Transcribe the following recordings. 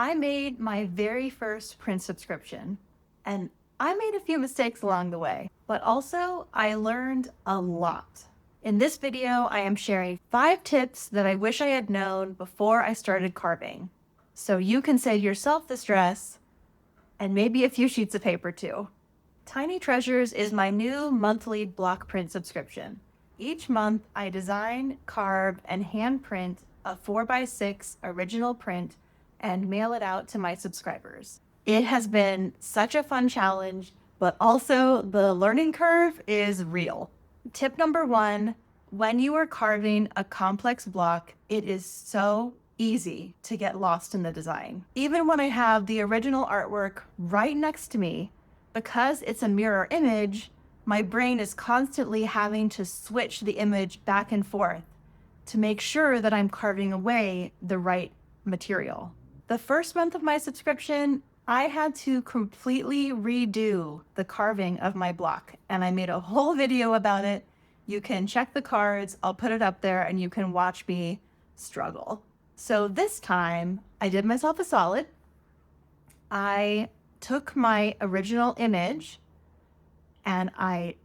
I made my very first print subscription, and I made a few mistakes along the way, but also I learned a lot. In this video, I am sharing 5 tips that I wish I had known before I started carving, so you can save yourself the stress and maybe a few sheets of paper too. Tiny Treasures is my new monthly block print subscription. Each month, I design, carve, and hand print a 4x6 original print and mail it out to my subscribers. It has been such a fun challenge, but also the learning curve is real. Tip number 1, when you are carving a complex block, it is so easy to get lost in the design. Even when I have the original artwork right next to me, because it's a mirror image, my brain is constantly having to switch the image back and forth to make sure that I'm carving away the right material. The first month of my subscription, I had to completely redo the carving of my block, and I made a whole video about it. You can check the cards, I'll put it up there, and you can watch me struggle. So this time, I did myself a solid. I took my original image and I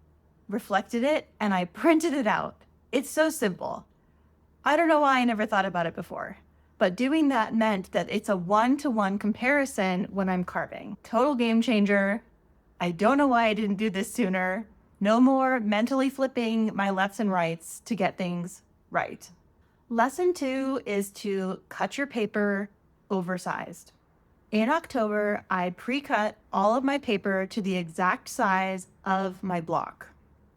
reflected it and I printed it out. It's so simple. I don't know why I never thought about it before, but doing that meant that it's a 1-to-1 comparison when I'm carving. Total game changer. I don't know why I didn't do this sooner. No more mentally flipping my lefts and rights to get things right. Lesson 2 is to cut your paper oversized. In October, I pre-cut all of my paper to the exact size of my block.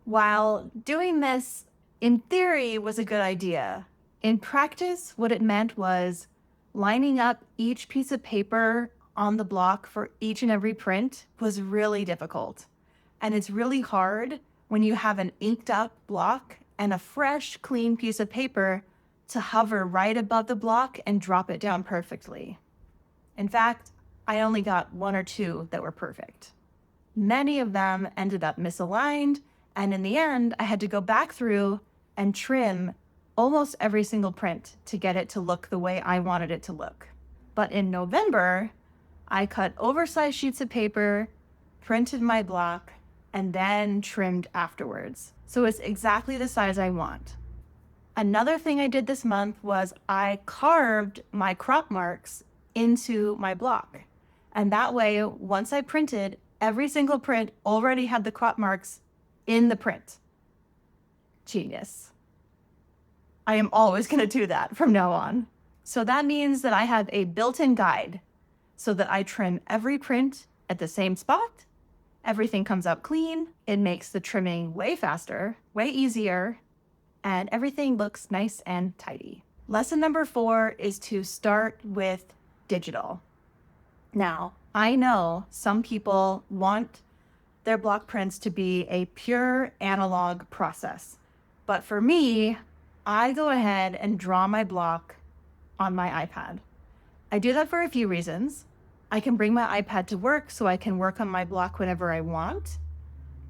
While doing this, in theory, was a good idea, in practice, what it meant was lining up each piece of paper on the block for each and every print was really difficult. And it's really hard when you have an inked up block and a fresh, clean piece of paper to hover right above the block and drop it down perfectly. In fact, I only got 1 or 2 that were perfect. Many of them ended up misaligned, and in the end, I had to go back through and trim almost every single print to get it to look the way I wanted it to look. But in November, I cut oversized sheets of paper, printed my block, and then trimmed afterwards. So it's exactly the size I want. Another thing I did this month was I carved my crop marks into my block. And that way, once I printed, every single print already had the crop marks in the print. Genius. I am always going to do that from now on. So that means that I have a built-in guide so that I trim every print at the same spot. Everything comes out clean. It makes the trimming way faster, way easier, and everything looks nice and tidy. Lesson number 4 is to start with digital. Now, I know some people want their block prints to be a pure analog process, but for me, I go ahead and draw my block on my iPad. I do that for a few reasons. I can bring my iPad to work so I can work on my block whenever I want.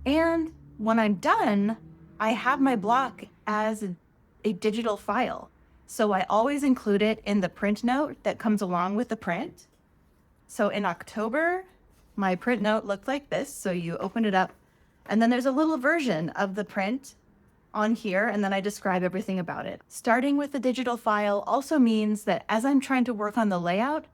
And when I'm done, I have my block as a digital file. So I always include it in the print note that comes along with the print. So in October, my print note looked like this. So you open it up, and then there's a little version of the print on here, and then I describe everything about it. Starting with the digital file also means that as I'm trying to work on the layout,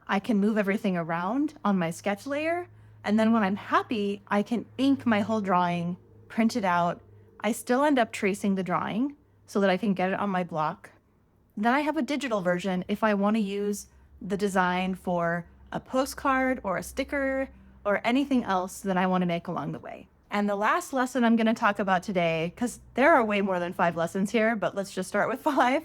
I can move everything around on my sketch layer, and then when I'm happy, I can ink my whole drawing, print it out. I still end up tracing the drawing so that I can get it on my block. Then I have a digital version if I want to use the design for a postcard or a sticker or anything else that I want to make along the way. And the last lesson I'm going to talk about today, because there are way more than 5 lessons here, but let's just start with 5,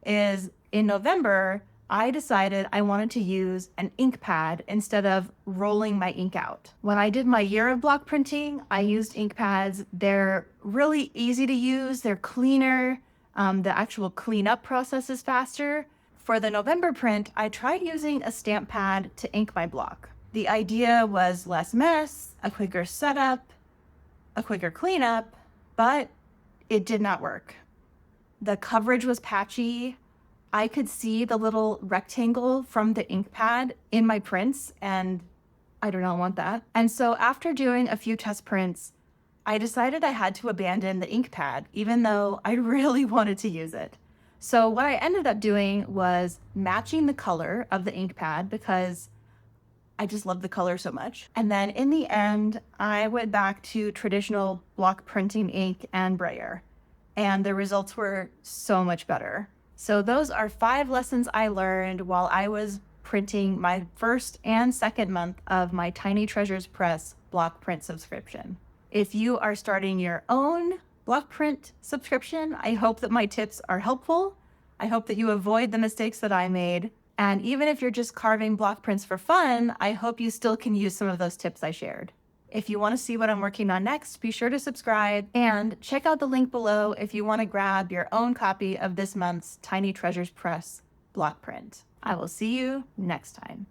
is in November, I decided I wanted to use an ink pad instead of rolling my ink out. When I did my year of block printing, I used ink pads. They're really easy to use. They're cleaner. The actual cleanup process is faster. For the November print, I tried using a stamp pad to ink my block. The idea was less mess, a quicker setup, a quicker cleanup, but it did not work. The coverage was patchy. I could see the little rectangle from the ink pad in my prints, and I do not want that. And so after doing a few test prints, I decided I had to abandon the ink pad, even though I really wanted to use it. So what I ended up doing was matching the color of the ink pad because I just love the color so much. And then in the end, I went back to traditional block printing ink and Brayer, and the results were so much better. So those are 5 lessons I learned while I was printing my first and second month of my Tiny Treasures Press block print subscription. If you are starting your own block print subscription, I hope that my tips are helpful. I hope that you avoid the mistakes that I made. And even if you're just carving block prints for fun, I hope you still can use some of those tips I shared. If you want to see what I'm working on next, be sure to subscribe and check out the link below if you want to grab your own copy of this month's Tiny Treasures Press block print. I will see you next time.